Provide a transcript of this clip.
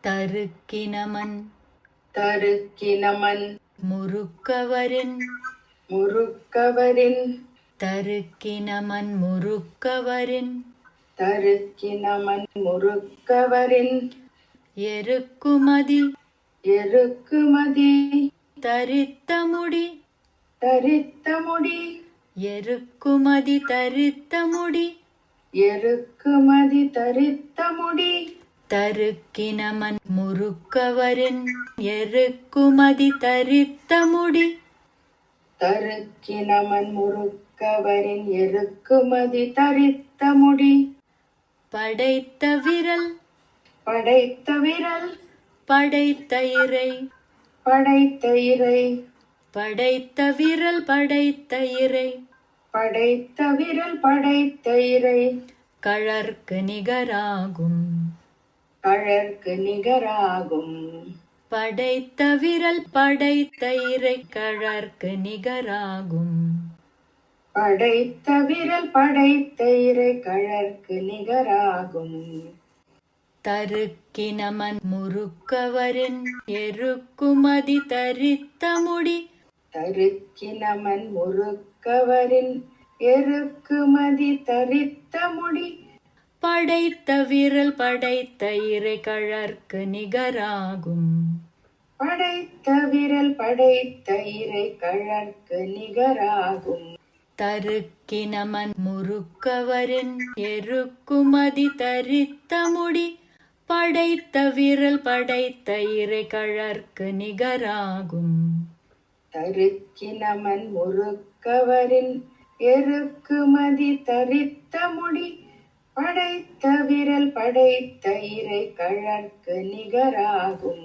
தருக்கினமன் தருக்கினமன் முறுக்கவரின் முறுக்கவரின் தருக்கினமன் முறுக்கவரின் தருக்கினமன் முறுக்கவரின் எருக்குமதி எருக்குமதி தரித்த முடி தரித்த முடி எருக்குமதி தரித்த முடி எருக்குமதி தரித்த முடி தருக்கினமன் முறுக்கவரின் எருக்குமதி தரித்த முடி தருக்கினமன் முறுக்கவரின் எருக்குமதி தரித்த முடி படைத்த விரல் படைத்த விரல் படைத்த இறை படைத்த இறை படைத்த விரல் படைத்த இறை படைத்த விரல் படைத்த இறை கழற்கு நிகராகும் கழற்கு நிகராகும் படைத்த விரல் படைத்த இறை கழற்கு நிகராகும் படைத்த விரல் படைத்த இறை கழற்கு நிகராகும் தருக்கினமன் முறுக்கவரின் எருக்குமதி தரித்த முடி தருக்கினமன் முறுக்கவரின் எருக்குமதி தரித்த முடி படைத்த விரல் படைத்த இறை கழற்கு நிகராகும் படைத்த விரல் படைத்த இறை கழற்கு நிகராகும் தருக்கினமன் முறுக்கவரின் எருக்குமதி தரித்த முடி படைத்த விரல் படைத்த இறை கழற்கு நிகராகும் தருக்கினமன் முறுக்கவரின் எருக்குமதி தரித்த முடி படைத்த விரல் படைத்த இறை கழற்கு நிகராகும்.